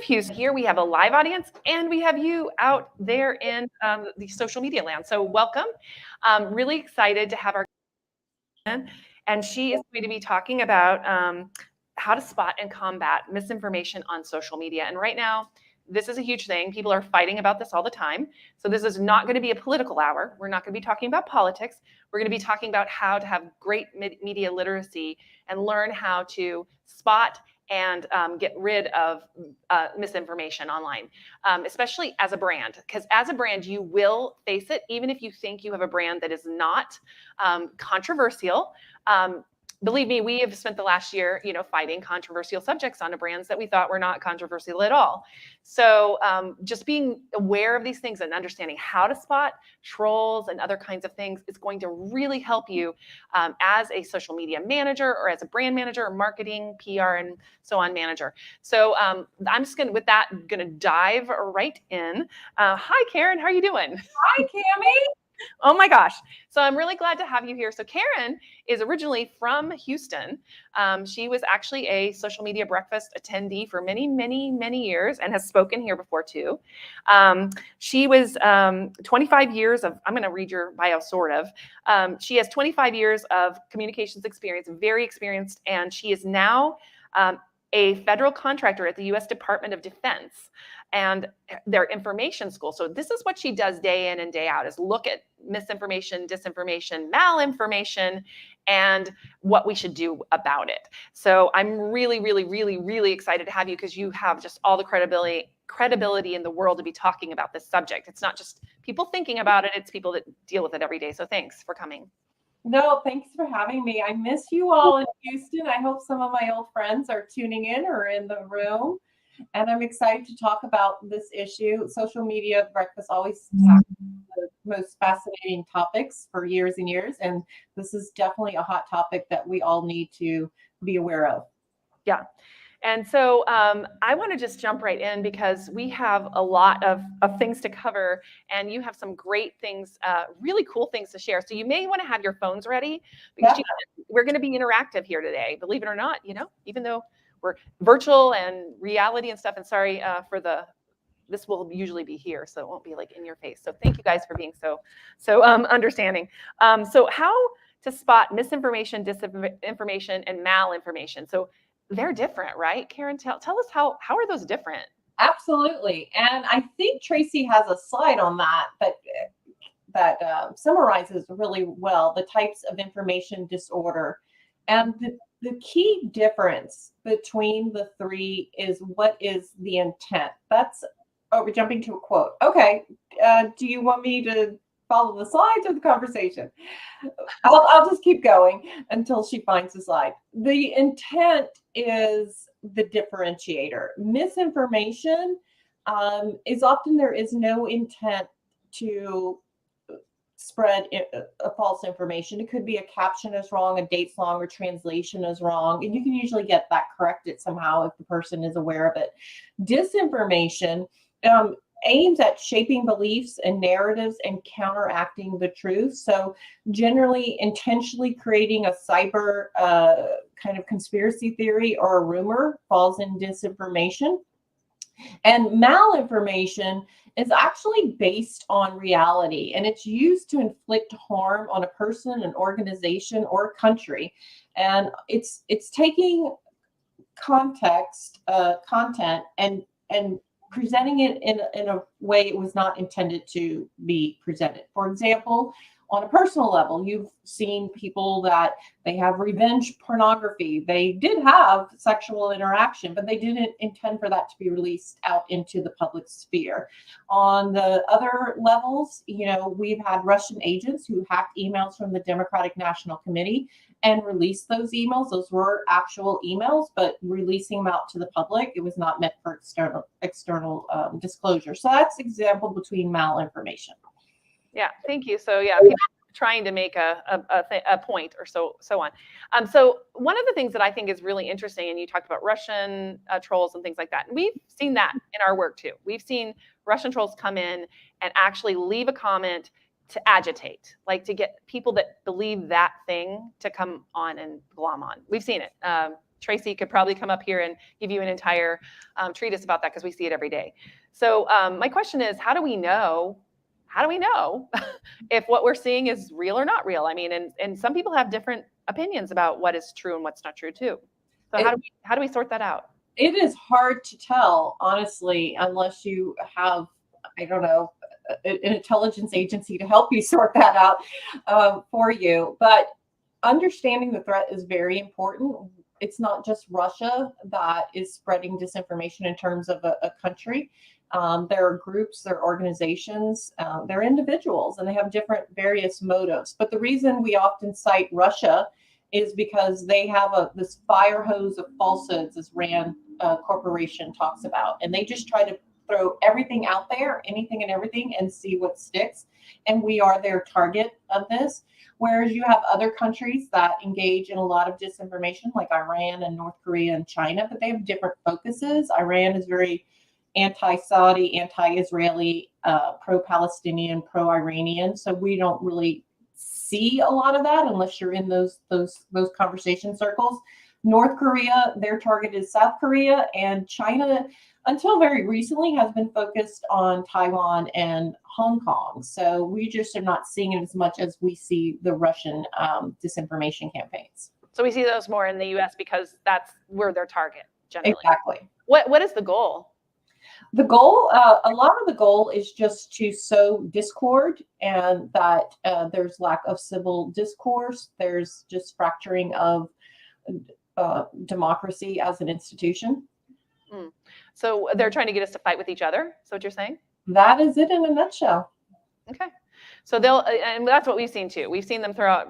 Here we have a live audience, and we have you out there in the social media land. So welcome. Really excited to have our and she is going to be talking about how to spot and combat misinformation on social media. And right now, this is a huge thing. People are fighting about this all the time. So this is not going to be a political hour. We're not going to be talking about politics. We're going to be talking about how to have great media literacy and learn how to spot and get rid of misinformation online, especially as a brand. Because as a brand, you will face it, even if you think you have a brand that is not controversial. Believe me, we have spent the last year, fighting controversial subjects on brands that we thought were not controversial at all. So just being aware of these things and understanding how to spot trolls and other kinds of things is going to really help you as a social media manager or as a brand manager or marketing, PR, and so on manager. So I'm just going to dive right in. Hi, Karen. How are you doing? Hi, Cammie. Oh my gosh. So I'm really glad to have you here. So Karen is originally from Houston. She was actually a social media breakfast attendee for many, many, many years and has spoken here before too. She was 25 years of, I'm going to read your bio sort of. She has 25 years of communications experience, very experienced, and she is now a federal contractor at the U.S. Department of Defense and their information school. So this is what she does day in and day out, is look at misinformation, disinformation, malinformation, and what we should do about it. So I'm really, really, really, really excited to have you because you have just all the credibility in the world to be talking about this subject. It's not just people thinking about it, it's people that deal with it every day. So thanks for coming. No, thanks for having me. I miss you all in Houston. I hope some of my old friends are tuning in or in the room. And I'm excited to talk about this issue. Social media breakfast always tackles the most fascinating topics for years and years. And this is definitely a hot topic that we all need to be aware of. Yeah. And so I want to just jump right in because we have a lot of things to cover, and you have some great things, really cool things to share. So you may want to have your phones ready because we're going to be interactive here today, believe it or not, even though we're virtual and reality and stuff. And sorry for this will usually be here, so it won't be like in your face. So thank you guys for being so understanding. So how to spot misinformation, disinformation, and malinformation. So they're different, right? Karen, tell us how are those different? Absolutely. And I think Tracy has a slide on that summarizes really well the types of information disorder. And the key difference between the three is what is the intent. We're jumping to a quote. Okay. Do you want me to follow the slides or the conversation? I'll just keep going until she finds the slide. The intent is the differentiator. Misinformation is often there is no intent to spread a false information. It could be a caption is wrong, a date's wrong, or translation is wrong. And you can usually get that corrected somehow if the person is aware of it. Disinformation aims at shaping beliefs and narratives and counteracting the truth. So generally intentionally creating a cyber kind of conspiracy theory or a rumor falls in disinformation. And malinformation is actually based on reality, and it's used to inflict harm on a person, an organization, or a country. And it's taking content and presenting it in a way it was not intended to be presented. For example, on a personal level, you've seen people that they have revenge pornography. They did have sexual interaction, but they didn't intend for that to be released out into the public sphere. On the other levels, we've had Russian agents who hacked emails from the Democratic National Committee and released those emails. Those were actual emails, but releasing them out to the public, it was not meant for external disclosure. So that's an example between malinformation. Yeah, thank you. So yeah, people trying to make a point or so on. So one of the things that I think is really interesting, and you talked about Russian trolls and things like that, and we've seen that in our work too. We've seen Russian trolls come in and actually leave a comment to agitate, to get people that believe that thing to come on and glom on. We've seen it. Tracy could probably come up here and give you an entire treatise about that because we see it every day. So my question is, how do we know if what we're seeing is real or not real? I mean, and some people have different opinions about what is true and what's not true too. So how do we sort that out? It is hard to tell, honestly, unless you have, I don't know, an intelligence agency to help you sort that out for you. But understanding the threat is very important. It's not just Russia that is spreading disinformation in terms of a country. There are groups, there are organizations, there are individuals, and they have different various motives. But the reason we often cite Russia is because they have this fire hose of falsehoods, as Rand Corporation talks about, and they just try to throw everything out there, anything and everything, and see what sticks. And we are their target of this. Whereas you have other countries that engage in a lot of disinformation, like Iran and North Korea and China, but they have different focuses. Iran is very anti-Saudi, anti-Israeli, pro-Palestinian, pro-Iranian. So we don't really see a lot of that unless you're in those conversation circles. North Korea, their target is South Korea, and China, until very recently, has been focused on Taiwan and Hong Kong. So we just are not seeing it as much as we see the Russian disinformation campaigns. So we see those more in the U.S. because we're their target generally. Exactly. What is the goal? The goal, a lot of the goal is just to sow discord, and that there's lack of civil discourse. There's just fracturing of democracy as an institution. So they're trying to get us to fight with each other. Is that what you're saying? That is it in a nutshell. Okay. So and that's what we've seen too. We've seen them throw out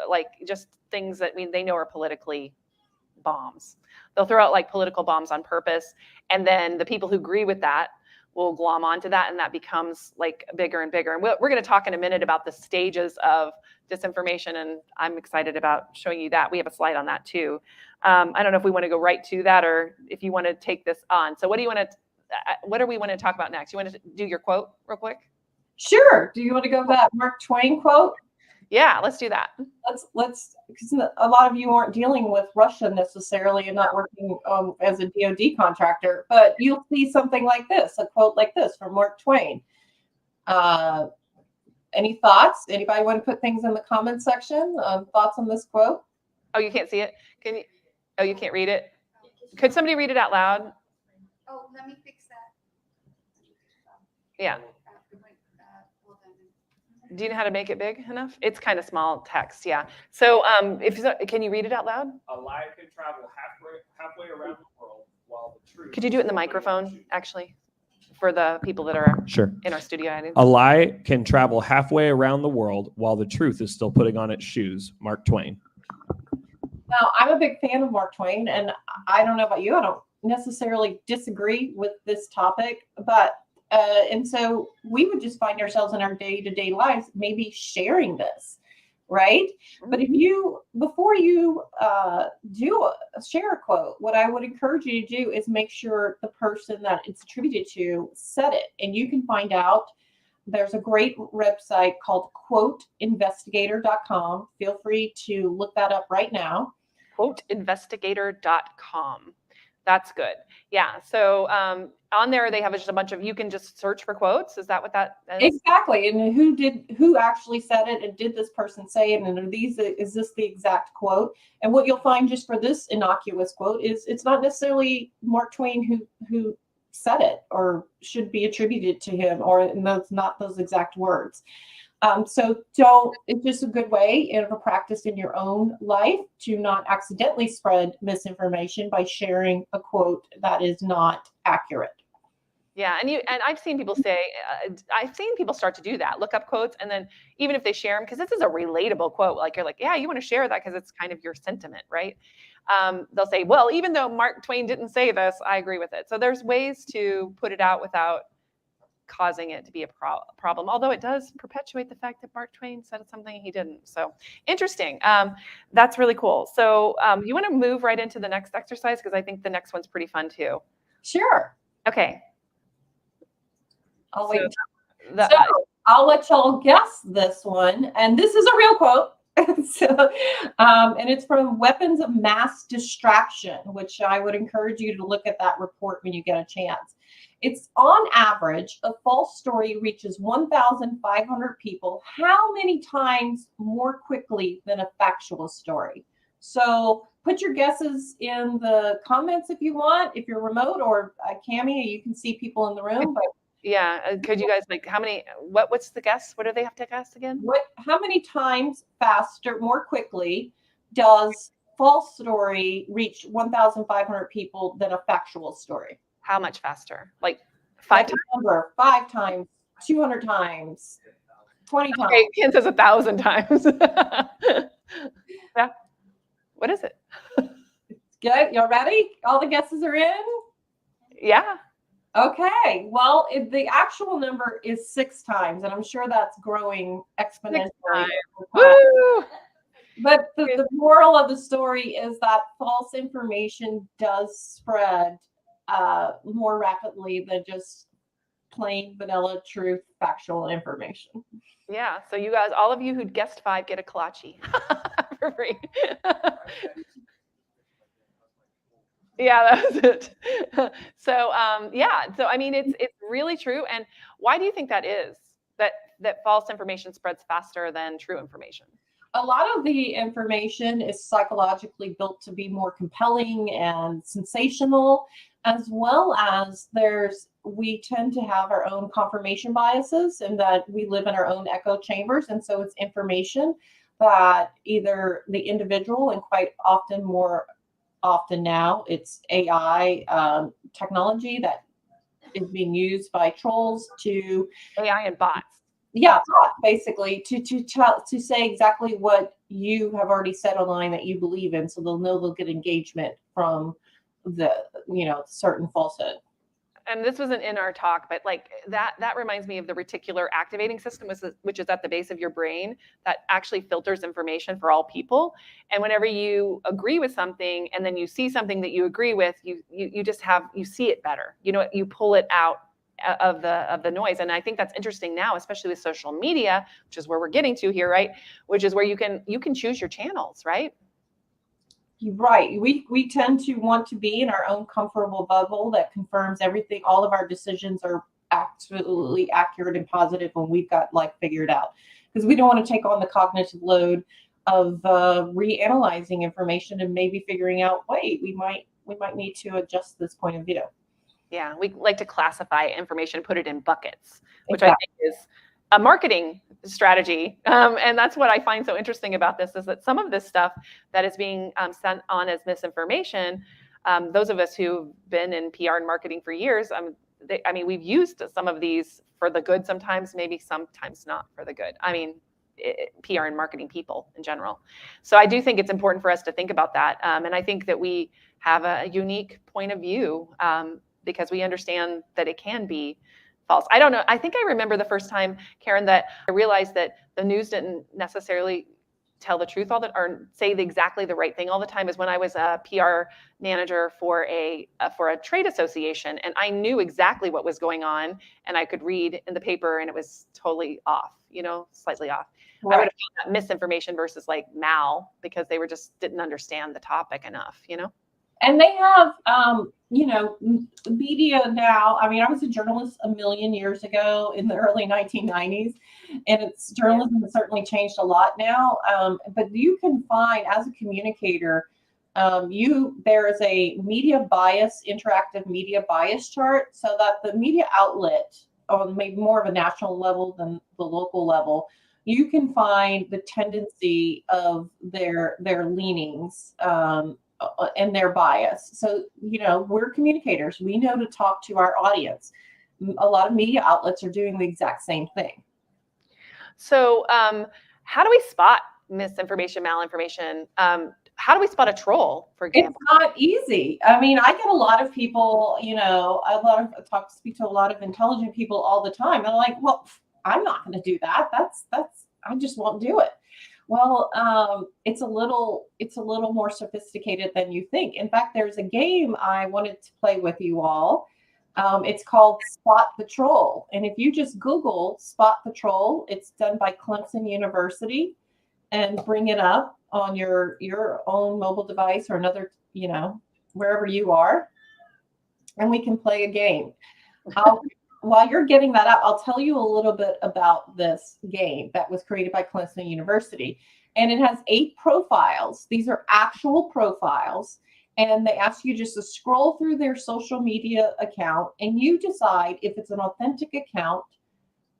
like just things that they know are politically bombs. They'll throw out like political bombs on purpose. And then the people who agree with that will glom onto that. And that becomes like bigger and bigger. And we're going to talk in a minute about the stages of disinformation. And I'm excited about showing you that. We have a slide on that too. I don't know if we want to go right to that or if you want to take this on. So what do we want to talk about next? You want to do your quote real quick? Sure. Do you want to go to that Mark Twain quote? Yeah, let's do that. Let's because a lot of you aren't dealing with Russia necessarily and not working as a DoD contractor, but you'll see something like this, a quote like this from Mark Twain. Any thoughts? Anybody want to put things in the comments section? Thoughts on this quote? Oh, you can't see it? Can you? Oh, you can't read it? Could somebody read it out loud? Oh, let me fix that. Yeah. Do you know how to make it big enough? It's kind of small text, yeah. So can you read it out loud? A lie can travel halfway around the world while the truth... Could you do it in the microphone, actually, for the people that are in our studio audience? A lie can travel halfway around the world while the truth is still putting on its shoes. Mark Twain. Now, I'm a big fan of Mark Twain, and I don't know about you. I don't necessarily disagree with this topic, but and so we would just find ourselves in our day-to-day lives maybe sharing this, right? But before you share a quote, what I would encourage you to do is make sure the person that it's attributed to said it. And you can find out, there's a great website called quoteinvestigator.com. Feel free to look that up right now. Quoteinvestigator.com. That's good. Yeah. So on there, they have just a bunch of, you can just search for quotes. Is that what that is? Exactly. And who actually said it, and did this person say it, and is this the exact quote? And what you'll find just for this innocuous quote is it's not necessarily Mark Twain who said it or should be attributed to him, or not those exact words. So it's just a good way of a practice in your own life to not accidentally spread misinformation by sharing a quote that is not accurate. Yeah, and I've seen people start to do that. Look up quotes, and then even if they share them, because this is a relatable quote, like you're like, yeah, you want to share that because it's kind of your sentiment, right? They'll say, well, even though Mark Twain didn't say this, I agree with it. So there's ways to put it out without causing it to be a problem, although it does perpetuate the fact that Mark Twain said something he didn't. So interesting. That's really cool. So you want to move right into the next exercise, because I think the next one's pretty fun too. Sure. Okay. I'll wait. I'll let y'all guess this one. And this is a real quote. So, and it's from Weapons of Mass Distraction, which I would encourage you to look at that report when you get a chance. It's on average, a false story reaches 1,500 people. How many times more quickly than a factual story? So put your guesses in the comments if you want, if you're remote, or Cami, you can see people in the room. But Yeah. Could you guys like how many? What's the guess? What do they have to guess again? how many times faster, more quickly, does false story reach 1,500 people than a factual story? How much faster? Like 5 times? Number 5 times, 200 times, 20 times. Okay, Ken says 1,000 times. Yeah. What is it? Good. Y'all ready? All the guesses are in? Yeah. Okay. Well, the actual number is 6 times, and I'm sure that's growing exponentially. Woo! But the moral of the story is that false information does spread more rapidly than just plain vanilla truth factual information. Yeah. So you guys, all of you who guessed 5 get a kolache for free. Yeah, that was it. So yeah. So I mean, it's really true. And why do you think that is? That false information spreads faster than true information? A lot of the information is psychologically built to be more compelling and sensational, as well as we tend to have our own confirmation biases, and that we live in our own echo chambers. And so it's information that either the individual, and quite often, more often now, it's AI technology that is being used by trolls to AI and bots. Yeah, basically to say exactly what you have already said online that you believe in, so they'll know they'll get engagement from the certain falsehood. And this wasn't in our talk, but like that reminds me of the reticular activating system, which is at the base of your brain that actually filters information for all people. And whenever you agree with something and then you see something that you agree with, you see it better. You pull it out of the noise. And I think that's interesting now, especially with social media, which is where we're getting to here, right? Which is where you can choose your channels, right? Right. We tend to want to be in our own comfortable bubble that confirms everything. All of our decisions are absolutely accurate and positive when we've got life figured out, because we don't want to take on the cognitive load of reanalyzing information and maybe figuring out, wait, we might need to adjust this point of view. Yeah, we like to classify information, put it in buckets, which I think is a marketing strategy. And that's what I find so interesting about this, is that some of this stuff that is being sent on as misinformation, those of us who've been in PR and marketing for years, we've used some of these for the good sometimes, maybe sometimes not for the good. PR and marketing people in general. So I do think it's important for us to think about that. And I think that we have a unique point of view because we understand that it can be false. I don't know. I think I remember the first time, Karen, that I realized that the news didn't necessarily tell the truth or say exactly the right thing all the time, is when I was a PR manager for a trade association, and I knew exactly what was going on, and I could read in the paper, and it was totally off, slightly off. Right. I would have found that misinformation versus like because they didn't understand the topic enough, And they have, media now. I mean, I was a journalist a million years ago in the early 1990s, and journalism has certainly changed a lot now. But you can find, as a communicator, there is a interactive media bias chart, so that the media outlet, on maybe more of a national level than the local level, you can find the tendency of their leanings and their bias. So, we're communicators. We know to talk to our audience. A lot of media outlets are doing the exact same thing. So how do we spot misinformation, malinformation? How do we spot a troll, for example? It's not easy. I mean, I get a lot of people, speak to a lot of intelligent people all the time. And I'm like, well, I'm not going to do that. I just won't do it. Well, it's a little more sophisticated than you think. In fact, there's a game I wanted to play with you all. It's called Spot the Troll. And if you just Google Spot the Troll, it's done by Clemson University. and bring it up on your own mobile device or another, wherever you are, and we can play a game. While you're getting that up, I'll tell you a little bit about this game that was created by Clemson University. And it has 8 profiles. These are actual profiles. And they ask you just to scroll through their social media account, and you decide if it's an authentic account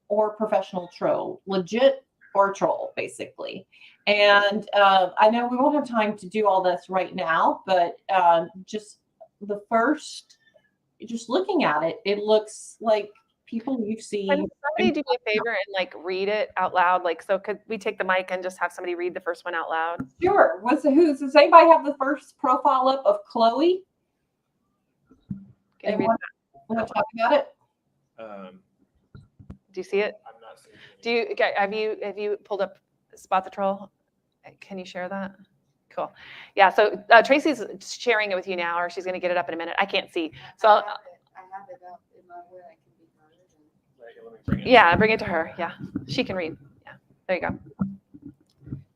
or professional troll, legit or troll, basically. And I know we won't have time to do all this right now, but just looking at it, it looks like people you've seen. Can somebody do me a favor and like read it out loud? Like, so could we take the mic and just have somebody read the first one out loud? Sure. Does anybody have the first profile up of Chloe? Can you read that? Want to talk about it? Do you see it? I'm not seeing it. Have you pulled up Spot the Troll? Can you share that? Cool. Yeah. So Tracy's sharing it with you now, or she's going to get it up in a minute. I can't see. So I have it up in my way I can be heard. Let me bring it. yeah, bring it to her. Yeah, she can read. Yeah, there you go.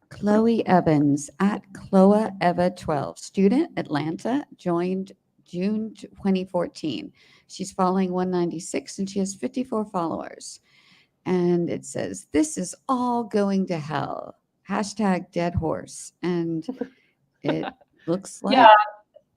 Chloe Evans at Chloa Eva 12, student, Atlanta, joined June 2014. She's following 196 and she has 54 followers. And it says, "This is all going to hell. Hashtag dead horse." And it looks like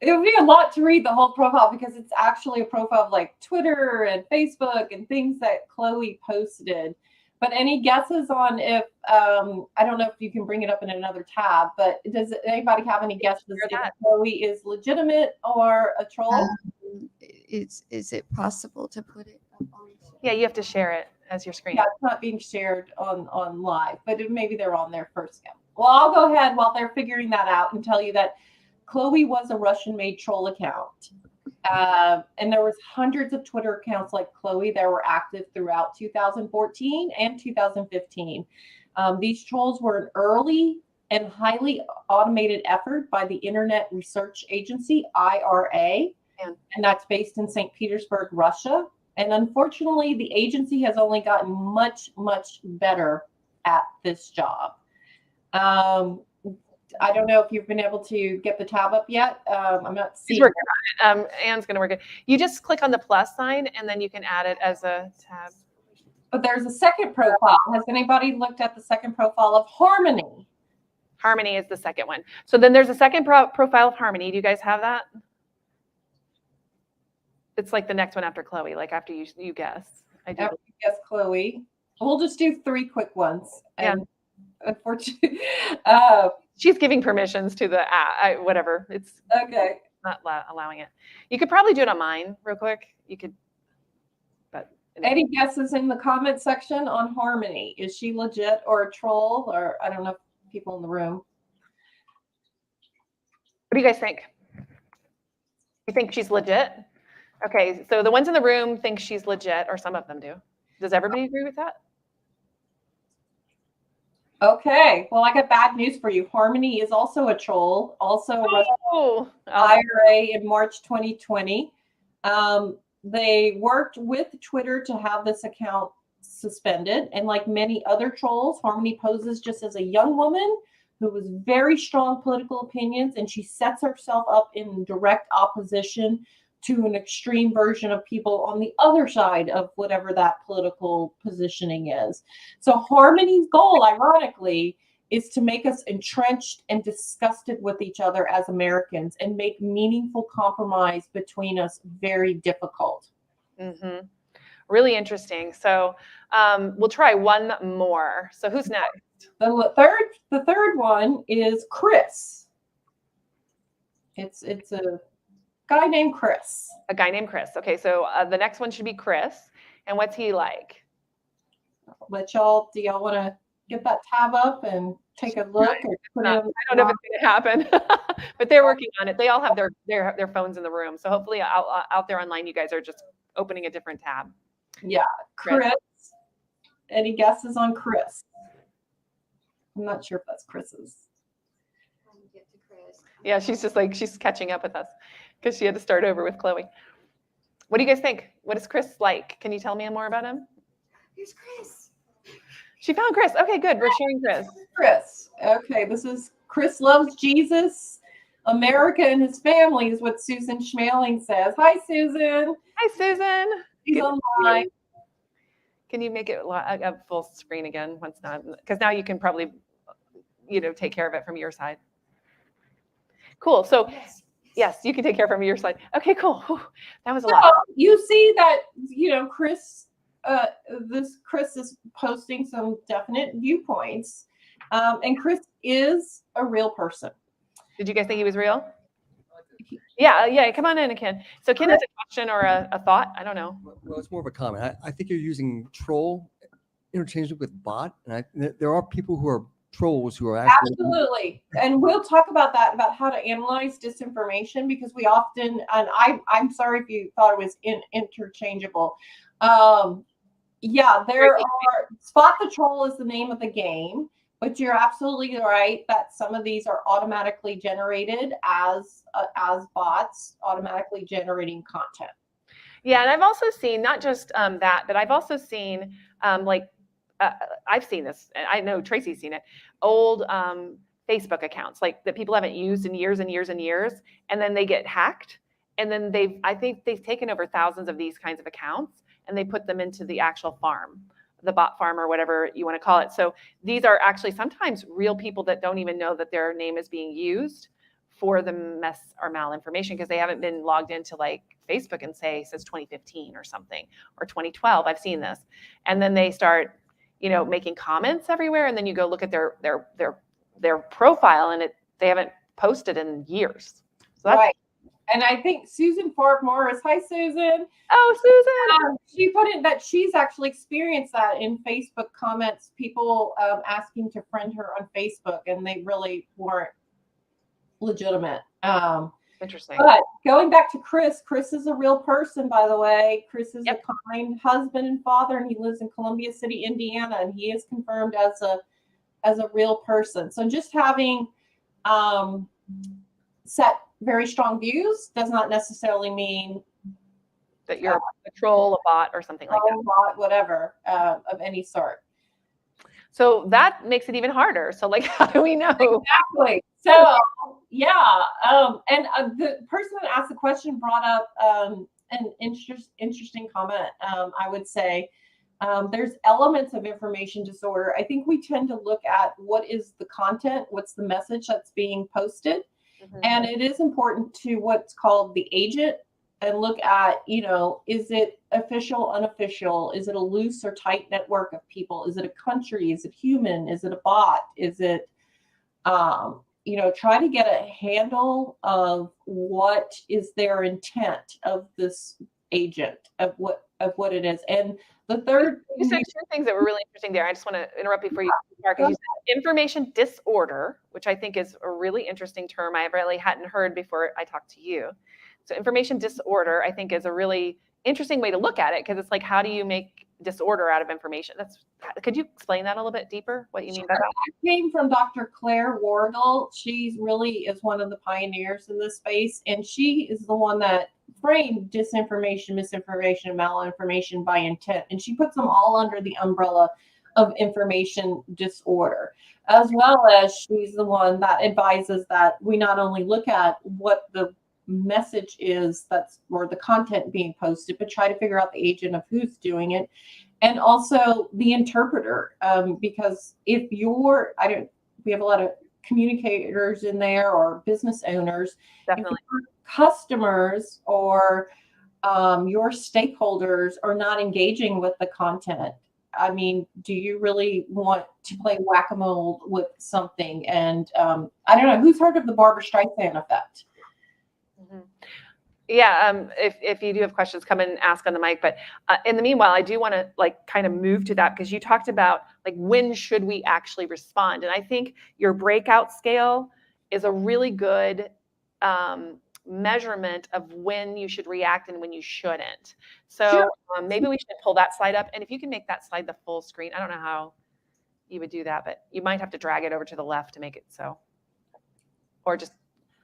It would be a lot to read the whole profile because it's actually a profile of like Twitter and Facebook and things that Chloe posted. But any guesses on if, I don't know if you can bring it up in another tab, but does anybody have any guesses if Chloe is legitimate or a troll? is it possible to put it up on? Yeah, you have to share it as your screen. Yeah, it's not being shared on live, but maybe they're on there first. Well, I'll go ahead while they're figuring that out and tell you that Chloe was a Russian-made troll account. And there was hundreds of Twitter accounts like Chloe that were active throughout 2014 and 2015. These trolls were an early and highly automated effort by the Internet Research Agency, IRA, and that's based in St. Petersburg, Russia. And unfortunately, the agency has only gotten much, much better at this job. I don't know if you've been able to get the tab up yet. I'm not seeing. She's working on it. Anne's going to work it. You just click on the plus sign and then you can add it as a tab. But there's a second profile. Has anybody looked at the second profile of Harmony? Harmony is the second one. So then there's a second profile of Harmony. Do you guys have that? It's like the next one after Chloe, like after you guess. I do. After you guess Chloe. We'll just do 3 quick ones. And unfortunately, she's giving permissions to the whatever. It's okay. Not allowing it. You could probably do it on mine real quick. You could, but any guesses in the comment section on Harmony? Is she legit or a troll? Or I don't know, people in the room. What do you guys think? You think she's legit? Okay, so the ones in the room think she's legit, or some of them do. Does everybody agree with that? Okay, well, I got bad news for you. Harmony is also a troll, also IRA in March 2020. They worked with Twitter to have this account suspended. And like many other trolls, Harmony poses just as a young woman who has very strong political opinions, and she sets herself up in direct opposition to an extreme version of people on the other side of whatever that political positioning is. So Harmony's goal, ironically, is to make us entrenched and disgusted with each other as Americans and make meaningful compromise between us very difficult. Mm-hmm. Really interesting. So we'll try one more. So who's next? The third one is Chris. It's a guy named Chris. A guy named Chris. Okay, so the next one should be Chris. And what's he like? Do y'all want to get that tab up and take a look? I don't know if it's going to happen, but they're working on it. They all have their phones in the room. So hopefully out there online, you guys are just opening a different tab. Yeah, Chris. Any guesses on Chris? I'm not sure if that's Chris's. Get to Chris. Yeah, she's just like, she's catching up with us because she had to start over with Chloe. What do you guys think? What is Chris like? Can you tell me more about him? Here's Chris. She found Chris. Okay, good. We're sharing Chris. Chris. Okay, this is Chris loves Jesus, America, and his family is what Susan Schmaling says. Hi, Susan. Hi, Susan. She's Can- online. Can you make it a full screen again once not? Because now you can probably, take care of it from your side. Cool. So yes, you can take care from your side. Okay, cool. Whew, that was a lot. You see that, Chris, Chris is posting some definite viewpoints. And Chris is a real person. Did you guys think he was real? Yeah. Come on in, Ken. So Ken has a question or a thought. I don't know. Well, it's more of a comment. I think you're using troll interchangeably with bot, and there are people who are trolls who are actually Absolutely. And we'll talk about that, about how to analyze disinformation, because we often, and I'm sorry if you thought it was interchangeable. Yeah, there are, spot the troll is the name of the game, but you're absolutely right that some of these are automatically generated as bots, automatically generating content. Yeah, and I've also seen not just that, but I've also seen I've seen this. I know Tracy's seen it. Old Facebook accounts like that people haven't used in years and years and years, and then they get hacked, and then I think they've taken over thousands of these kinds of accounts, and they put them into the actual farm, the bot farm or whatever you want to call it. So these are actually sometimes real people that don't even know that their name is being used for the mess or malinformation because they haven't been logged into like Facebook and say since 2015 or something, or 2012. I've seen this, and then they start making comments everywhere, and then you go look at their profile, and they haven't posted in years. So that's right. And I think Susan Forbes Morris. Hi, Susan. Oh, Susan. She put in that she's actually experienced that in Facebook comments, people asking to friend her on Facebook, and they really weren't legitimate. Interesting. But going back to Chris is a real person, by the way. Chris is Yep. a kind husband and father, and he lives in Columbia City, Indiana, and he is confirmed as a real person. So just having set very strong views does not necessarily mean That you're a troll, a bot, or something like that. bot, whatever of any sort. So that makes it even harder. So like, how do we know? Exactly. So yeah, and the person that asked the question brought up an interesting comment. I would say there's elements of information disorder. I think we tend to look at what is the content, what's the message that's being posted, and it is important to what's called the agent, and look at, is it official, unofficial? Is it a loose or tight network of people? Is it a country? Is it human? Is it a bot? Is it, try to get a handle of what is their intent of this agent, of what it is. And the third, you said two things that were really interesting there. I just want to interrupt before you start, because you said information disorder, which I think is a really interesting term I really hadn't heard before I talked to you. So information disorder, I think, is a really interesting way to look at it, because it's like, how do you make disorder out of information? Could you explain that a little bit deeper, what you mean by that? That came from Dr. Claire Wardle. She really is one of the pioneers in this space, and she is the one that framed disinformation, misinformation, and malinformation by intent, and she puts them all under the umbrella of information disorder, as well as she's the one that advises that we not only look at what the message is or the content being posted, but try to figure out the agent of who's doing it, and also the interpreter, because if we have a lot of communicators in there, or business owners. Definitely. If your customers or your stakeholders are not engaging with the content, I mean, do you really want to play whack-a-mole with something? And I don't know, who's heard of the Barbara Streisand effect? Yeah, if you do have questions, come and ask on the mic. But in the meanwhile, I do want to kind of move to that, because you talked about when should we actually respond, and I think your breakout scale is a really good measurement of when you should react and when you shouldn't. So Sure. Maybe we should pull that slide up, and if you can make that slide the full screen. I don't know how you would do that, but you might have to drag it over to the left to make it so, or just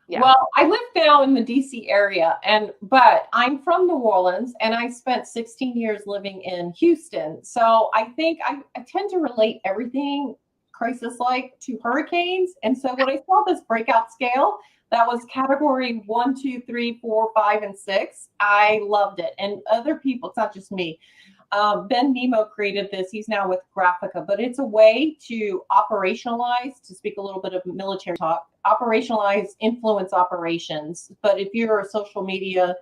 Yeah. Well, I live now in the DC area, but I'm from New Orleans, and I spent 16 years living in Houston. So I think I tend to relate everything crisis-like to hurricanes. And so when I saw this breakout scale that was category 1, 2, 3, 4, 5, and 6, I loved it. And other people, it's not just me. Ben Nemo created this. He's now with Graphica, but it's a way to operationalize, to speak a little bit of military talk, operationalize influence operations. But if you're a social media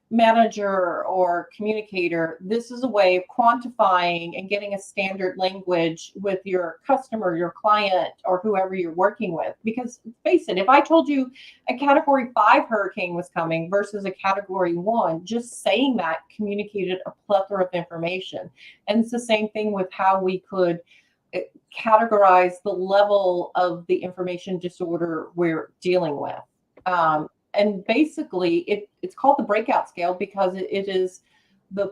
manager or communicator, this is a way of quantifying and getting a standard language with your customer, your client, or whoever you're working with. Because face it, if I told you a category 5 hurricane was coming versus a category 1, just saying that communicated a plethora of information. And it's the same thing with how we could categorize the level of the information disorder we're dealing with. And basically, it's called the breakout scale because it is the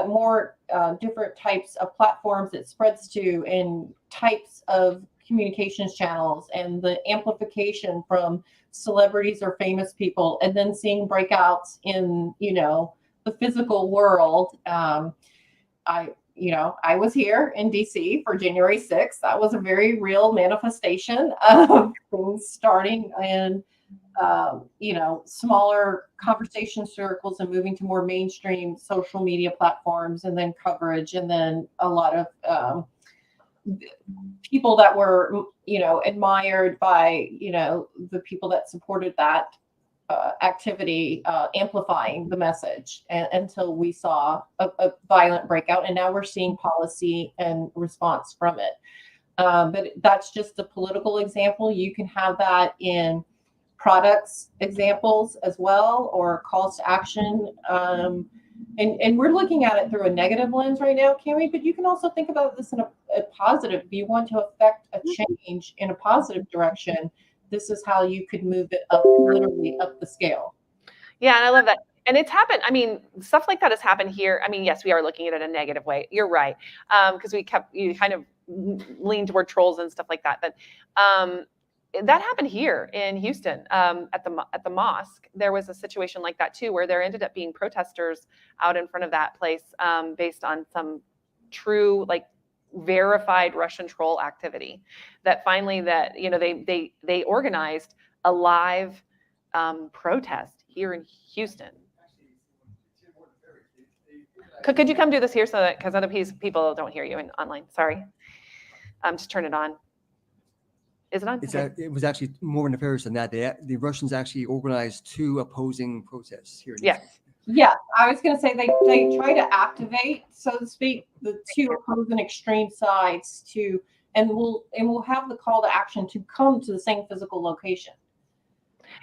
more different types of platforms it spreads to, and types of communications channels, and the amplification from celebrities or famous people, and then seeing breakouts in, the physical world. I was here in DC for January 6th. That was a very real manifestation of things starting in smaller conversation circles and moving to more mainstream social media platforms, and then coverage, and then a lot of people that were, admired by, the people that supported that activity, amplifying the message, until we saw a violent breakout. And now we're seeing policy and response from it. But that's just a political example. You can have that in products examples as well, or calls to action. And we're looking at it through a negative lens right now, Cami, but you can also think about this in a positive. If you want to affect a change in a positive direction, this is how you could move it up, literally up the scale. Yeah, and I love that. And it's happened. I mean, stuff like that has happened here. I mean, yes, we are looking at it in a negative way. You're right. Because you kind of lean toward trolls and stuff like that. But that happened here in Houston, at the mosque. There was a situation like that too, where there ended up being protesters out in front of that place, based on some true, verified Russian troll activity. That finally, they organized a live protest here in Houston. Could you come do this here, so that, because other people don't hear you online? Sorry, just turn it on. Is it on? It was actually more nefarious than that. The Russians actually organized 2 opposing protests here. Yes. Yeah, I was going to say they try to activate, so to speak, the 2 opposing extreme sides and we'll have the call to action to come to the same physical location.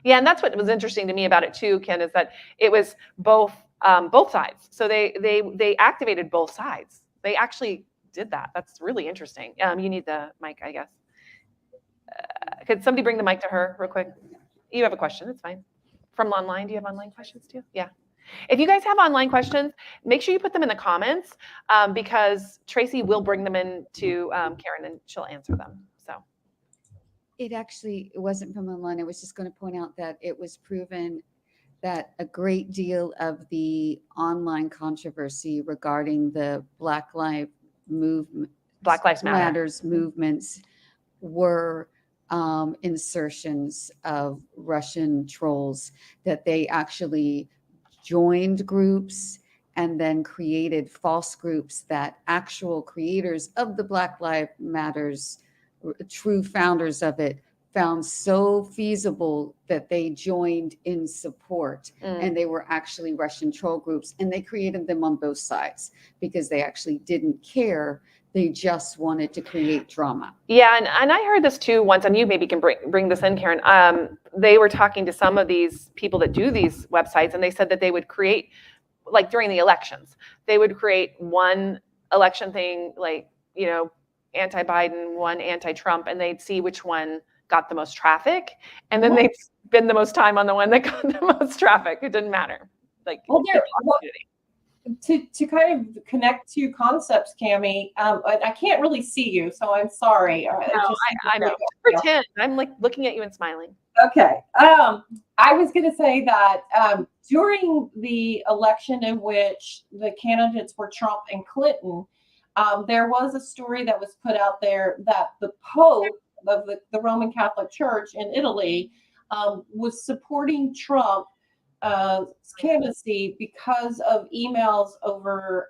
Yeah, and that's what was interesting to me about it too, Ken, is that it was both sides. So they activated both sides. They actually did that. That's really interesting. You need the mic, I guess. Could somebody bring the mic to her real quick? You have a question, it's fine. From online, do you have online questions too? Yeah. If you guys have online questions, make sure you put them in the comments, because Tracy will bring them in to Karen, and she'll answer them. So It wasn't from online. I was just going to point out that it was proven that a great deal of the online controversy regarding the Black Lives Matters movements were insertions of Russian trolls, that they actually joined groups and then created false groups that actual creators of the Black Lives Matters, true founders of it, found so feasible that they joined in support. And they were actually Russian troll groups, and they created them on both sides because they actually didn't care. They just wanted to create drama. Yeah, and I heard this too once, and you maybe can bring this in, Karen. They were talking to some of these people that do these websites, and they said that they would create, like during the elections, they would create one election thing, anti-Biden, one anti-Trump, and they'd see which one got the most traffic, and then they'd spend the most time on the one that got the most traffic. It didn't matter. To kind of connect 2 concepts, Cami, I can't really see you, so I'm sorry. I'm pretend. I'm looking at you and smiling. Okay. I was going to say that during the election in which the candidates were Trump and Clinton, there was a story that was put out there that the Pope of the Roman Catholic Church in Italy was supporting Trump candidacy because of emails over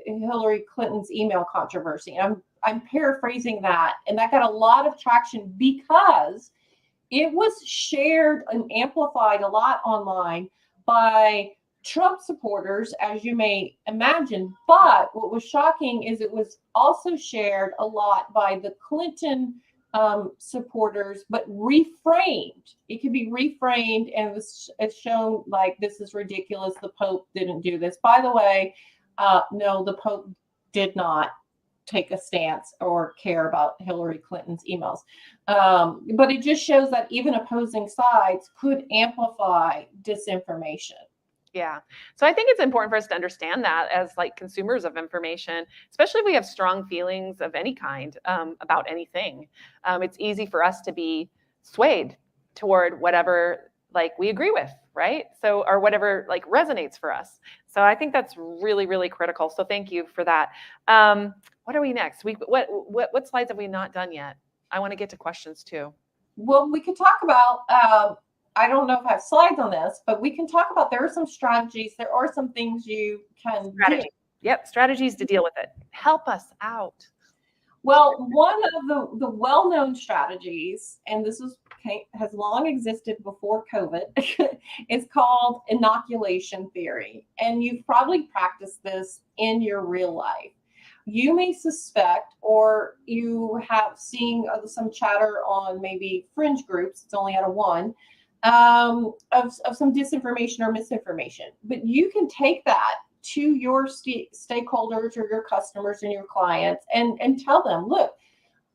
Hillary Clinton's email controversy. I'm paraphrasing that, and that got a lot of traction because it was shared and amplified a lot online by Trump supporters, as you may imagine. But what was shocking is it was also shared a lot by the Clinton supporters, but reframed. It could be reframed, and it's shown like, this is ridiculous. The Pope didn't do this. By the way, no, the Pope did not take a stance or care about Hillary Clinton's emails. But it just shows that even opposing sides could amplify disinformation. Yeah. So I think it's important for us to understand that as like consumers of information, especially if we have strong feelings of any kind about anything. It's easy for us to be swayed toward whatever like we agree with, right? So, or whatever like resonates for us. So I think that's really, really critical. So thank you for that. What are we next? What slides have we not done yet? I want to get to questions too. Well, we could talk about, I don't know if I have slides on this, but we can talk about, there are some strategies, there are some things you can do. Yep, strategies to deal with it. Help us out. Well, one of the well-known strategies, and this has long existed before COVID, is called inoculation theory. And you've probably practiced this in your real life. You may suspect, or you have seen some chatter on maybe fringe groups, it's only out of one, of some disinformation or misinformation. But you can take that to your stakeholders or your customers and your clients and tell them, look,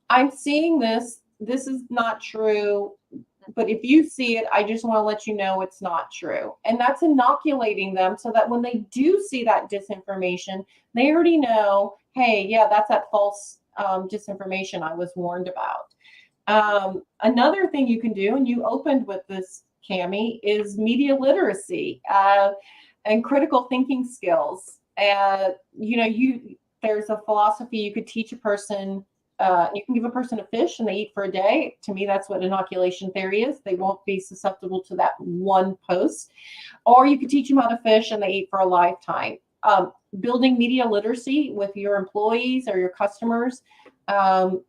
I'm seeing this. This is not true. But if you see it, I just want to let you know it's not true. And that's inoculating them so that when they do see that disinformation, they already know, hey, yeah, that's that false disinformation I was warned about. Another thing you can do, and you opened with this, Cami, is media literacy and critical thinking skills. There's a philosophy you could teach a person. You can give a person a fish and they eat for a day. To me, that's what inoculation theory is. They won't be susceptible to that one post. Or you could teach them how to fish and they eat for a lifetime. Building media literacy with your employees or your customers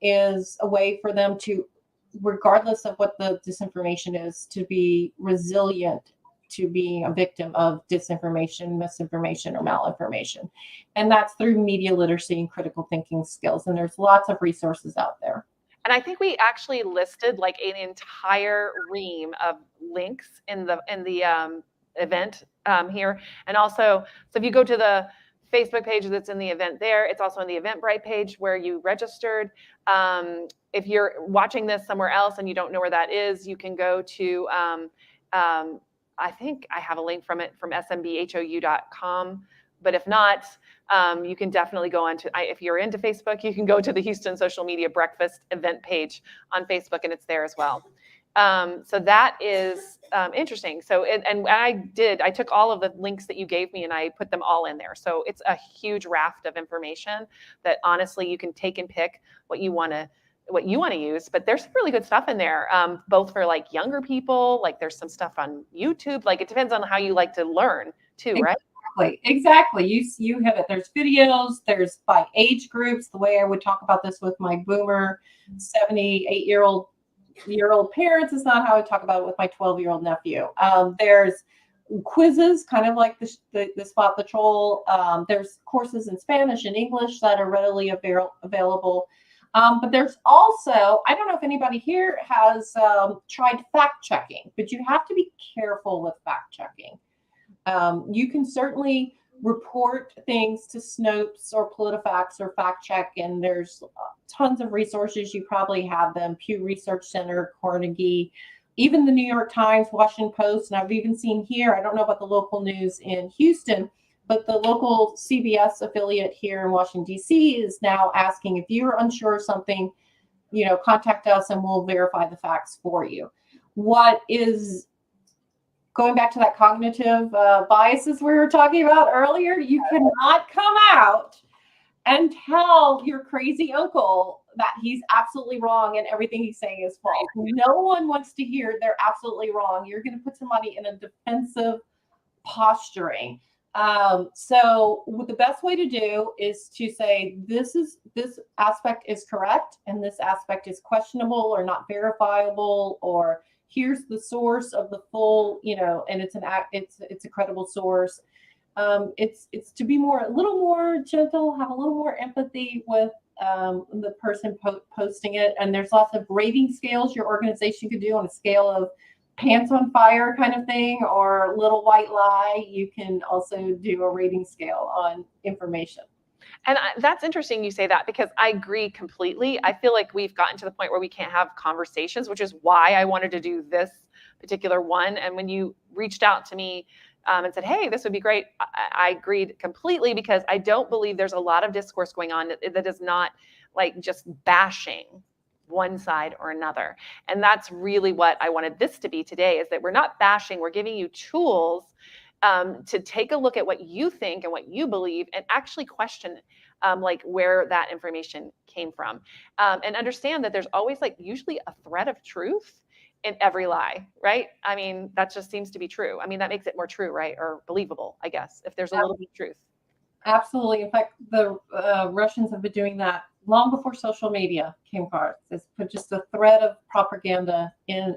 is a way for them to, regardless of what the disinformation is, to be resilient to being a victim of disinformation, misinformation, or malinformation. And that's through media literacy and critical thinking skills. And there's lots of resources out there. And I think we actually listed like an entire ream of links in the event here. And also, so if you go to the Facebook page that's in the event there, it's also in the Eventbrite page where you registered. If you're watching this somewhere else and you don't know where that is, you can go to I think I have a link from it from SMBHOU.com. But if not, you can definitely go on to, if you're into Facebook, you can go to the Houston Social Media Breakfast event page on Facebook, and it's there as well. So that is interesting. So, and I took all of the links that you gave me and I put them all in there. So it's a huge raft of information that honestly you can take and pick what you want to use, but there's some really good stuff in there, both for like younger people, like there's some stuff on YouTube, like it depends on how you like to learn too, right? Exactly. You have it. There's videos, there's by age groups, the way I would talk about this with my boomer 78-year-old parents is not how I talk about it with my 12-year-old nephew. There's quizzes, kind of like the Spot the Troll. There's courses in Spanish and English that are readily available. But there's also, I don't know if anybody here has tried fact checking, but you have to be careful with fact checking. You can certainly report things to Snopes or PolitiFacts or Fact Check, and there's tons of resources. You probably have them: Pew Research Center, Carnegie, even the New York Times, Washington Post, and I've even seen here, I don't know about the local news in Houston, but the local CBS affiliate here in Washington, D.C. is now asking, if you're unsure of something, contact us and we'll verify the facts for you. what is going back to that cognitive biases we were talking about earlier. You cannot come out and tell your crazy uncle that he's absolutely wrong and everything he's saying is false. No one wants to hear they're absolutely wrong. You're going to put somebody in a defensive posturing. So the best way to do is to say this aspect is correct and this aspect is questionable or not verifiable, or here's the source of the full, and it's a credible source. It's to be a little more gentle, have a little more empathy with the person posting it. And there's lots of rating scales your organization could do on a scale of pants on fire kind of thing, or little white lie. You can also do a rating scale on information. And that's interesting you say that, because I agree completely. I feel like we've gotten to the point where we can't have conversations, which is why I wanted to do this particular one. And when you reached out to me and said, hey, this would be great, I agreed completely, because I don't believe there's a lot of discourse going on that is not like just bashing one side or another. And that's really what I wanted this to be today, is that we're not bashing, we're giving you tools to take a look at what you think and what you believe and actually question like where that information came from, and understand that there's always like usually a thread of truth in every lie, right? I mean, that just seems to be true. I mean, that makes it more true, right? Or believable, I guess, if there's a little bit of truth. Absolutely. In fact, the Russians have been doing that long before social media came forth. It's put just a thread of propaganda in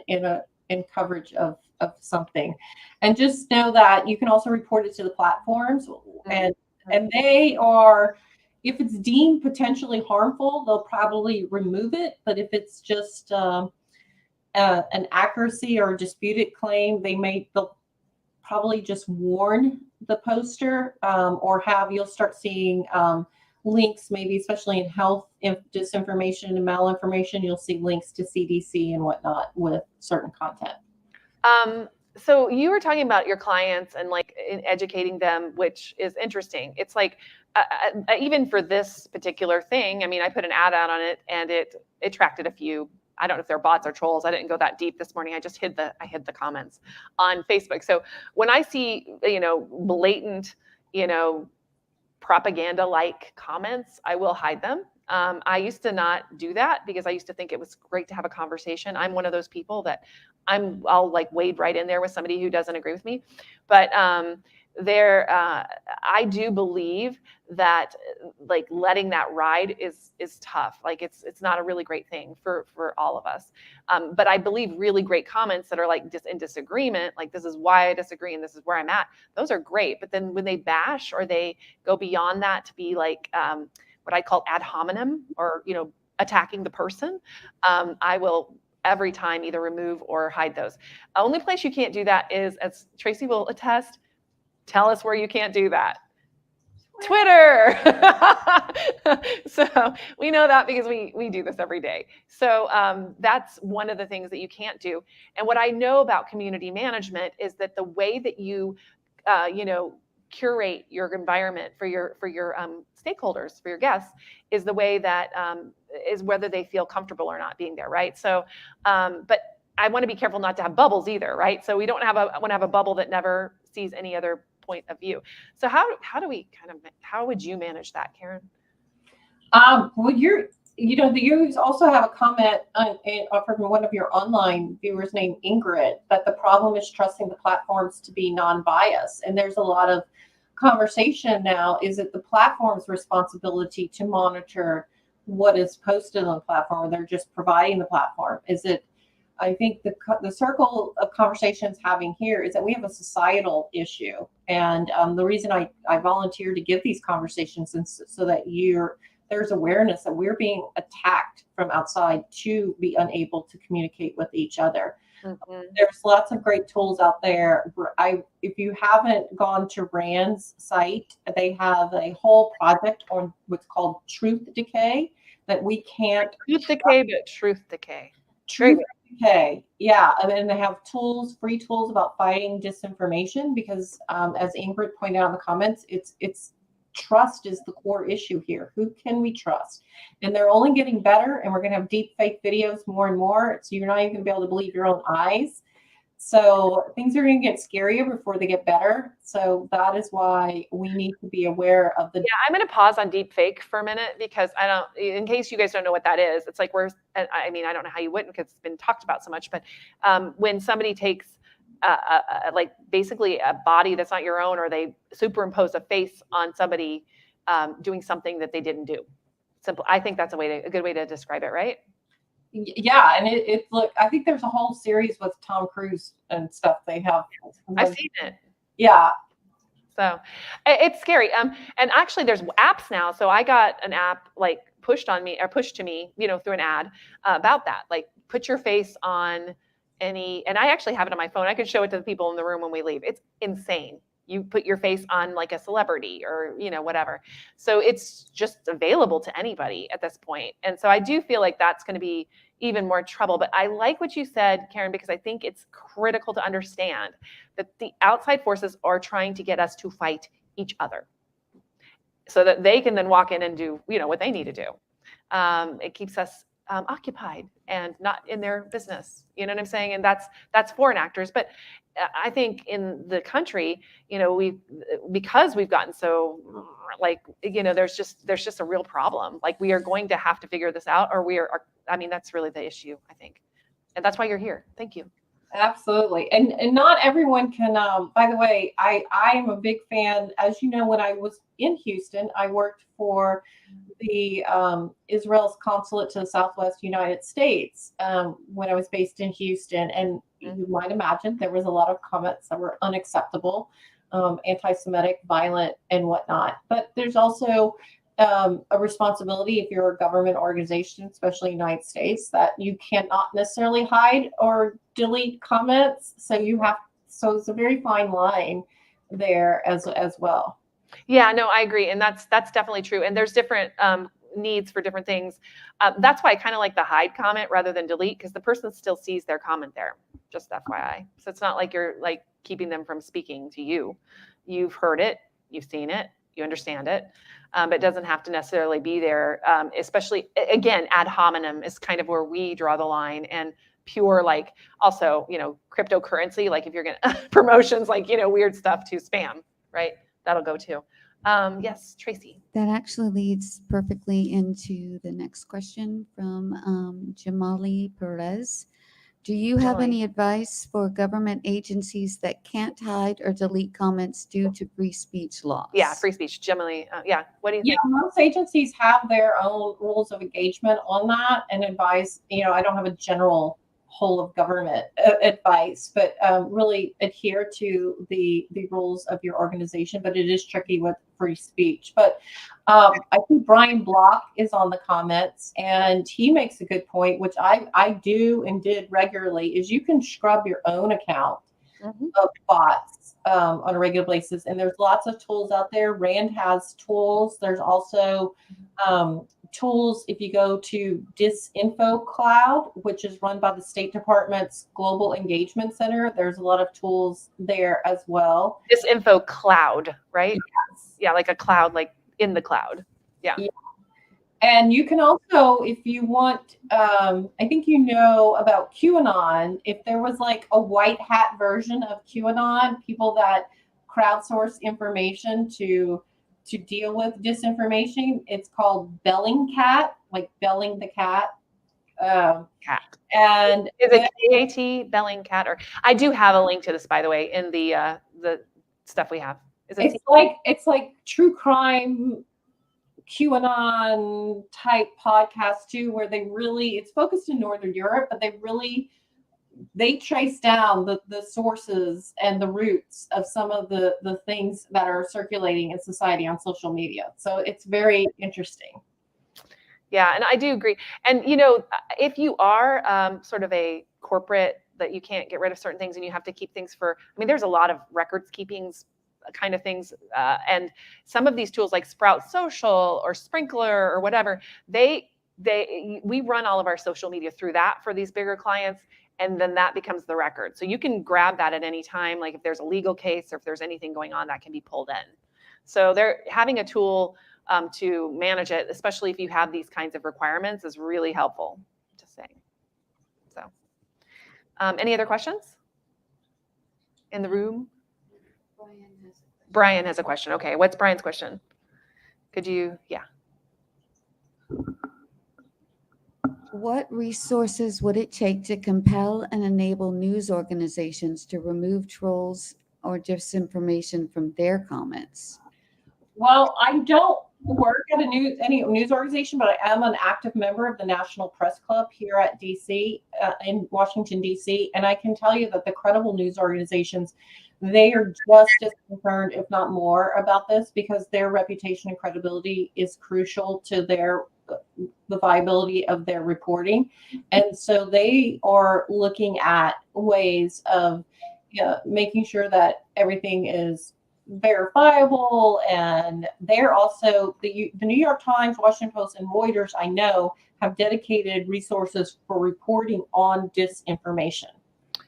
coverage of something. And just know that you can also report it to the platforms, and they are, if it's deemed potentially harmful, they'll probably remove it. But if it's just an accuracy or a disputed claim, they'll probably just warn the poster, or you'll start seeing links, maybe especially in health disinformation and malinformation, you'll see links to CDC and whatnot with certain content. So you were talking about your clients and like educating them, which is interesting. It's like, even for this particular thing, I mean, I put an ad out on it and it attracted a few. I don't know if they're bots or trolls. I didn't go that deep this morning. I just hid the comments on Facebook. So when I see, blatant, propaganda-like comments, I will hide them. I used to not do that because I used to think it was great to have a conversation. I'm one of those people that I'll like wade right in there with somebody who doesn't agree with me. But I do believe that like letting that ride is tough. Like it's not a really great thing for all of us. But I believe really great comments that are like in disagreement, like this is why I disagree and this is where I'm at, those are great. But then when they bash or they go beyond that to be like what I call ad hominem, or attacking the person, I will every time either remove or hide those. The only place you can't do that is, as Tracy will attest, tell us where you can't do that. Twitter. So we know that because we do this every day. So that's one of the things that you can't do. And what I know about community management is that the way that you, curate your environment for your stakeholders, for your guests, is the way that is whether they feel comfortable or not being there, right? So, but I want to be careful not to have bubbles either, right? So we don't want to have a bubble that never sees any other point of view. So how would you manage that, Karen? Well, you also have a comment from one of your online viewers named Ingrid, that the problem is trusting the platforms to be non-biased. And there's a lot of conversation now. Is it the platform's responsibility to monitor what is posted on the platform, or they're just providing the platform? Is it, I think the circle of conversations having here is that we have a societal issue. And the reason I volunteer to give these conversations is so that there's awareness that we're being attacked from outside to be unable to communicate with each other. Mm-hmm. There's lots of great tools out there. If you haven't gone to Rand's site, they have a whole project on what's called truth decay that we can't. Truth decay, but truth decay. Truth decay, yeah. And then they have free tools about fighting disinformation, because as Ingrid pointed out in the comments, it's trust is the core issue here. Who can we trust? And they're only getting better, and we're going to have deep fake videos more and more. So you're not even going to be able to believe your own eyes. So things are going to get scarier before they get better. So that is why we need to be aware of the. Yeah, I'm going to pause on deep fake for a minute because I don't, in case you guys don't know what that is, it's like I mean, I don't know how you wouldn't because it's been talked about so much, but when somebody takes like basically a body that's not your own, or they superimpose a face on somebody doing something that they didn't do. Simple. I think that's a good way to describe it, right? Yeah, and it look. I think there's a whole series with Tom Cruise and stuff. They have. I've seen it. Yeah. So it's scary. And actually, there's apps now. So I got an app like pushed to me, through an ad about that. Like, put your face on any, and I actually have it on my phone. I could show it to the people in the room when we leave. It's insane. You put your face on like a celebrity or, whatever. So it's just available to anybody at this point. And so I do feel like that's going to be even more trouble. But I like what you said, Karen, because I think it's critical to understand that the outside forces are trying to get us to fight each other so that they can then walk in and do, what they need to do. It keeps us occupied and not in their business. You know what I'm saying? And that's foreign actors. But I think in the country, because we've gotten so there's just a real problem. Like, we are going to have to figure this out, or that's really the issue, I think. And that's why you're here. Thank you. Absolutely. And not everyone can, by the way, I am a big fan. As you know, when I was in Houston, I worked for the Israel's consulate to the Southwest United States when I was based in Houston. And you might imagine there was a lot of comments that were unacceptable, anti-Semitic, violent, and whatnot. But there's also a responsibility if you're a government organization, especially United States, that you cannot necessarily hide or delete comments. So it's a very fine line there as well. Yeah, no, I agree. And that's definitely true. And there's different needs for different things. That's why I kind of like the hide comment rather than delete, because the person still sees their comment there, just FYI. So it's not like you're like keeping them from speaking to you. You've heard it, you've seen it, you understand it. But it doesn't have to necessarily be there, especially, again, ad hominem is kind of where we draw the line. And pure, like, also, cryptocurrency, like if you're going to promotions, like, weird stuff to spam, right? That'll go too. Yes, Tracy. That actually leads perfectly into the next question from Jamali Perez. Do you have Jamali. any advice for government agencies that can't hide or delete comments due to free speech laws? Yeah, free speech. Jamali, yeah. What do you think? Yeah, most agencies have their own rules of engagement on that and advise. I don't have a general whole of government advice, but really adhere to the rules of your organization. But it is tricky with free speech. But I think Brian Block is on the comments, and he makes a good point, which I do and did regularly, is you can scrub your own account of bots on a regular basis. And there's lots of tools out there. Rand has tools. There's also tools if you go to Disinfo Cloud, which is run by the State Department's Global Engagement Center. There's a lot of tools there as well. Disinfo Cloud, right? Yes. Yeah, like a cloud, like in the cloud. Yeah. And you can also, if you want, I think about QAnon. If there was like a white hat version of QAnon, people that crowdsource information to deal with disinformation, it's called Bellingcat, like belling the cat. Cat. And is it KAT, Bellingcat? Or I do have a link to this, by the way, in the stuff we have. Is it it's like true crime QAnon type podcast too, where it's focused in Northern Europe, but they trace down the sources and the roots of some of the things that are circulating in society on social media. So it's very interesting. Yeah, and I do agree. And, if you are sort of a corporate that you can't get rid of certain things and you have to keep things there's a lot of records keepings kind of things. And some of these tools like Sprout Social or Sprinkler or whatever, we run all of our social media through that for these bigger clients. And then that becomes the record. So you can grab that at any time. Like if there's a legal case or if there's anything going on, that can be pulled in. So they're having a tool to manage it, especially if you have these kinds of requirements, is really helpful. Just saying. So, any other questions in the room? Brian has a question. Okay, what's Brian's question? Could you, yeah. What resources would it take to compel and enable news organizations to remove trolls or disinformation from their comments? Well, I don't work at any news organization, but I am an active member of the National Press Club here at DC, in Washington, DC. And I can tell you that the credible news organizations, they are just as concerned, if not more, about this, because their reputation and credibility is crucial to the viability of their reporting. And so they are looking at ways of making sure that everything is verifiable. And they're also, the New York Times, Washington Post, and Reuters, I know, have dedicated resources for reporting on disinformation.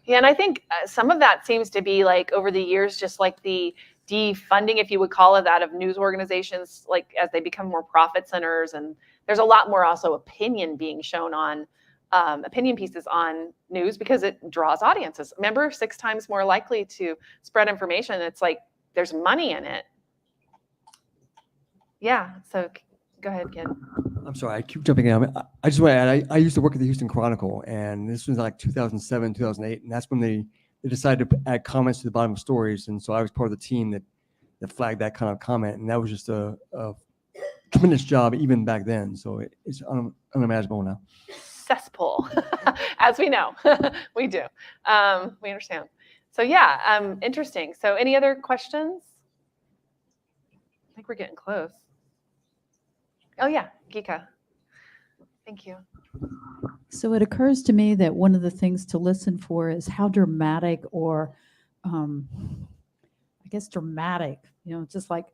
Yeah, and I think some of that seems to be like over the years, just like the defunding, if you would call it that, of news organizations, like as they become more profit centers. And there's a lot more also opinion being shown on opinion pieces on news because it draws audiences. Remember, 6 times more likely to spread information. It's like there's money in it. Yeah, so go ahead, kid. I'm sorry, I keep jumping in. I just want to add, I used to work at the Houston Chronicle, and this was like 2007, 2008, and that's when they decided to add comments to the bottom of stories. And so I was part of the team that flagged that kind of comment, and that was just a tremendous job even back then. So it's unimaginable now. Cesspool, as we know. We do. We understand. So yeah, interesting. So any other questions? I think we're getting close. Oh yeah, Gika. Thank you. So it occurs to me that one of the things to listen for is how dramatic or, I guess dramatic, just like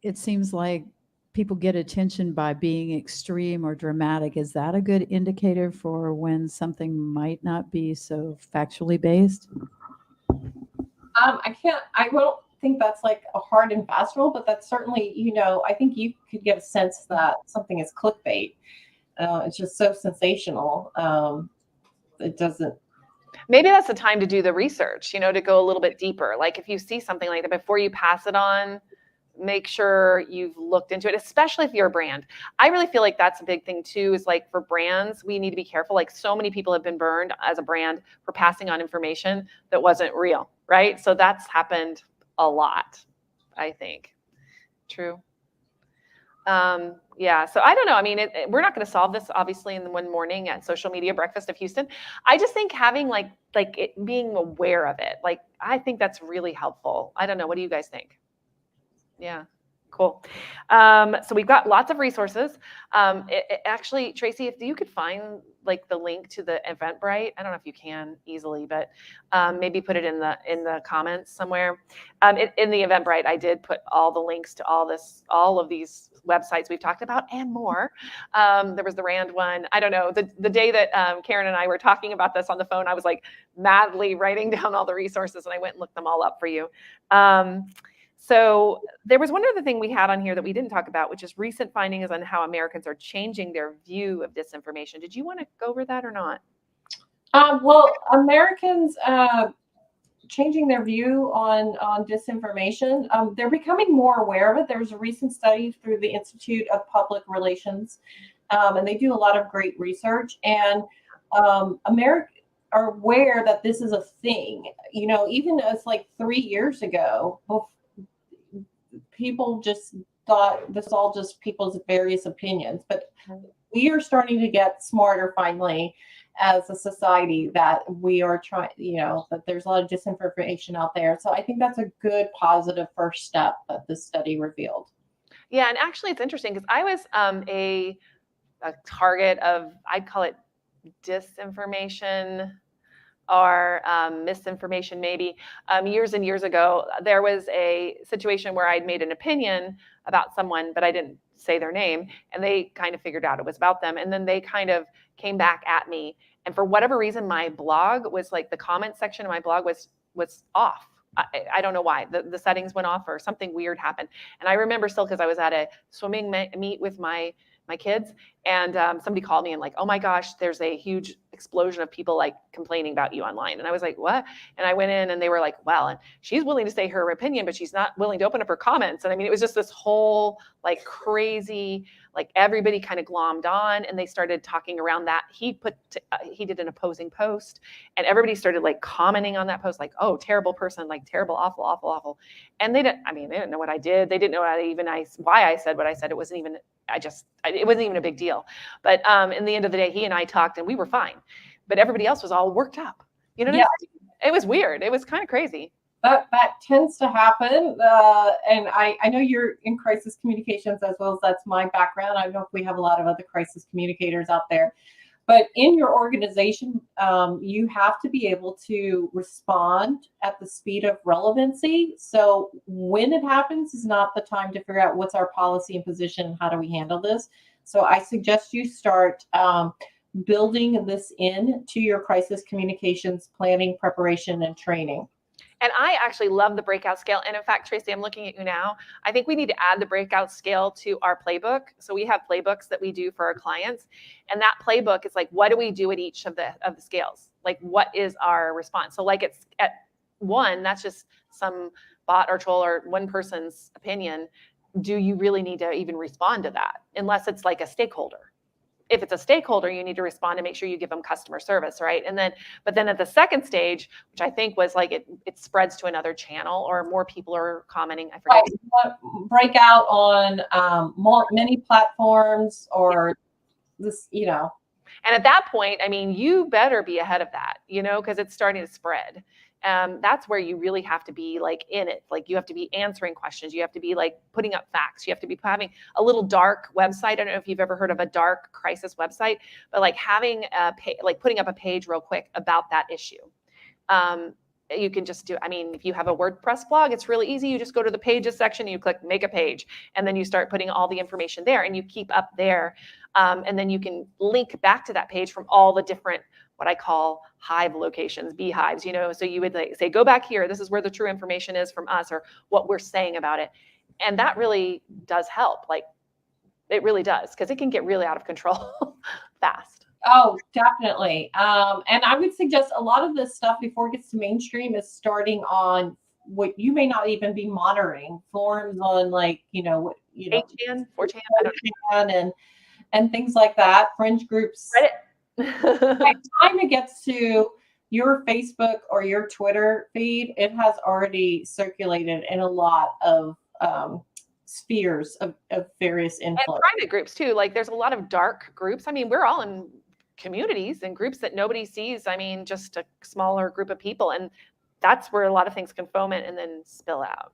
it seems like people get attention by being extreme or dramatic. Is that a good indicator for when something might not be so factually based? I won't think that's like a hard and fast rule, but that's certainly, I think you could get a sense that something is clickbait. It's just so sensational. It doesn't. Maybe that's the time to do the research, to go a little bit deeper. Like if you see something like that, before you pass it on, make sure you've looked into it, especially if you're a brand. I really feel like that's a big thing too, is like for brands, we need to be careful. Like so many people have been burned as a brand for passing on information that wasn't real, right? So that's happened a lot, I think. True. Yeah, so I don't know. I mean, we're not going to solve this obviously in the one morning at Social Media Breakfast of Houston. I just think having like it, being aware of it, like I think that's really helpful. I don't know. What do you guys think? Yeah, cool. So we've got lots of resources. Actually, Tracy, if you could find like the link to the Eventbrite, I don't know if you can easily, but maybe put it in the comments somewhere. In the Eventbrite, I did put all the links to all of these websites we've talked about and more. There was the RAND one. I don't know. The day that Karen and I were talking about this on the phone, I was like madly writing down all the resources, and I went and looked them all up for you. So there was one other thing we had on here that we didn't talk about, which is recent findings on how Americans are changing their view of disinformation. Did you want to go over that or not? Well, Americans changing their view on disinformation. They're becoming more aware of it. There's a recent study through the Institute of Public Relations, and they do a lot of great research. And Americans are aware that this is a thing. Even as like 3 years ago, people just thought this is all just people's various opinions, but we are starting to get smarter finally as a society, that we are trying, that there's a lot of disinformation out there. So I think that's a good positive first step that this study revealed. Yeah, and actually it's interesting because I was a target of, I'd call it disinformation or misinformation maybe. Years and years ago, there was a situation where I'd made an opinion about someone, but I didn't say their name, and they kind of figured out it was about them. And then they kind of came back at me. And for whatever reason, my blog was like, the comment section of my blog was off. I don't know why the settings went off or something weird happened. And I remember still, because I was at a swimming meet with my kids, and somebody called me and like, oh my gosh, there's a huge explosion of people like complaining about you online. And I was like, what? And I went in and they were like, well, and she's willing to say her opinion, but she's not willing to open up her comments. And I mean, it was just this whole like crazy, like everybody kind of glommed on, and they started talking around that. He did an opposing post, and everybody started like commenting on that post, like, oh, terrible person, like terrible, awful, awful, awful. And they didn't know what I did. They didn't know why I said what I said. It wasn't even, it wasn't even a big deal. But in the end of the day, he and I talked and we were fine. But everybody else was all worked up. You know what I mean? It was weird. It was kind of crazy. That tends to happen. And I know you're in crisis communications as well as that's my background. I don't know if we have a lot of other crisis communicators out there. But in your organization, you have to be able to respond at the speed of relevancy. So when it happens is not the time to figure out what's our policy and position and how do we handle this. So I suggest you start building this into your crisis communications planning, preparation, and training. And I actually love the breakout scale. And in fact, Tracy, I'm looking at you now. I think we need to add the breakout scale to our playbook. So we have playbooks that we do for our clients. And that playbook is like, what do we do at each of the scales? Like, what is our response? So like it's at 1, that's just some bot or troll or one person's opinion. Do you really need to even respond to that? Unless it's like a stakeholder. If it's a stakeholder, you need to respond and make sure you give them customer service, right? But then at the second stage, which I think was like it spreads to another channel or more people are commenting. I forget. Right. Breakout on many platforms or this, you know. And at that point, I mean, you better be ahead of that, you know, because it's starting to spread. That's where you really have to be like in it. Like you have to be answering questions. You have to be like putting up facts. You have to be having a little dark website. I don't know if you've ever heard of a dark crisis website, but like having like putting up a page real quick about that issue. You can just do, I mean, if you have a WordPress blog, it's really easy. You just go to the pages section, you click make a page, and then you start putting all the information there and you keep up there. And then you can link back to that page from all the different, what I call hive locations, beehives, you know, so you would like say, go back here. This is where the true information is from us or what we're saying about it. And that really does help. Like it really does, because it can get really out of control fast. Oh, definitely. And I would suggest a lot of this stuff before it gets to mainstream is starting on what you may not even be monitoring forums on, like, 8chan, 4chan, I don't know. And things like that, fringe groups. Reddit. By the time it gets to your Facebook or your Twitter feed, it has already circulated in a lot of spheres of various influence. And private groups too. Like there's a lot of dark groups. I mean, we're all in communities and groups that nobody sees. I mean, just a smaller group of people. And that's where a lot of things can foment and then spill out.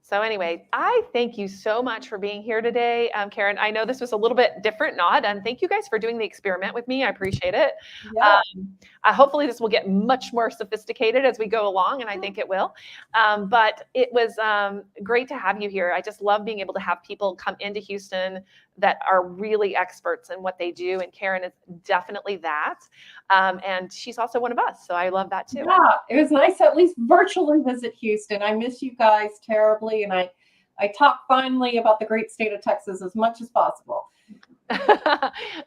So anyway, I thank you so much for being here today, Karen. I know this was a little bit different and odd, and thank you guys for doing the experiment with me. I appreciate it. Yeah. Hopefully this will get much more sophisticated as we go along, and I think it will. But it was great to have you here. I just love being able to have people come into Houston that are really experts in what they do, and Karen is definitely that. And she's also one of us, so I love that too. Yeah, it was nice to at least virtually visit Houston. I miss you guys terribly, and I talk finally about the great state of Texas as much as possible.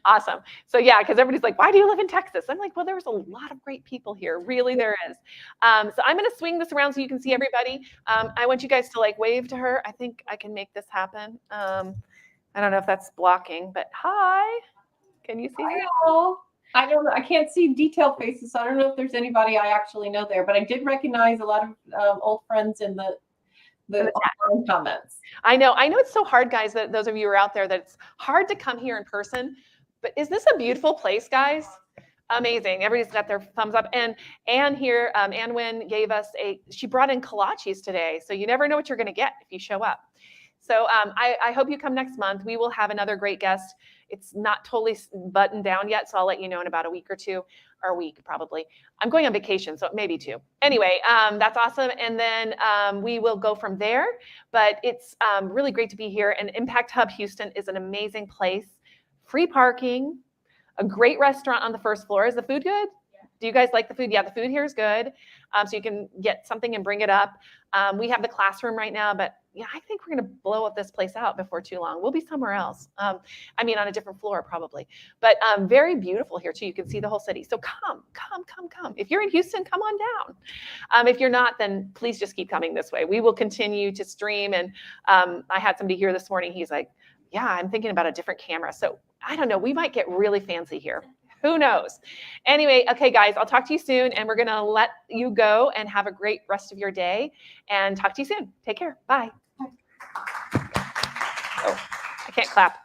Awesome. So yeah, because everybody's like, why do you live in Texas? I'm like, well, there's a lot of great people here. Really, there is. So I'm going to swing this around so you can see everybody. I want you guys to like wave to her. I think I can make this happen. I don't know if that's blocking, but hi. Can you see me? I don't know. I can't see detailed faces, so I don't know if there's anybody I actually know there, but I did recognize a lot of old friends in the comments. I know it's so hard, guys, that those of you who are out there, that it's hard to come here in person, but is this a beautiful place, guys? Amazing. Everybody's got their thumbs up. And Anne here, Anne Wynn gave us she brought in kolaches today. So you never know what you're going to get if you show up. So I hope you come next month. We will have another great guest. It's not totally buttoned down yet, so I'll let you know in about a week or two, or a week probably. I'm going on vacation, so maybe 2. Anyway, that's awesome. And then we will go from there. But it's really great to be here. And Impact Hub Houston is an amazing place. Free parking, a great restaurant on the first floor. Is the food good? Do you guys like the food? Yeah, the food here is good. So you can get something and bring it up. We have the classroom right now, but yeah, I think we're going to blow up this place out before too long. We'll be somewhere else. I mean, on a different floor probably, but very beautiful here too. You can see the whole city. So come. If you're in Houston, come on down. If you're not, then please just keep coming this way. We will continue to stream. And I had somebody here this morning. He's like, yeah, I'm thinking about a different camera. So I don't know. We might get really fancy here. Who knows? Anyway, okay, guys, I'll talk to you soon. And we're going to let you go and have a great rest of your day. And talk to you soon. Take care. Bye. Oh, I can't clap.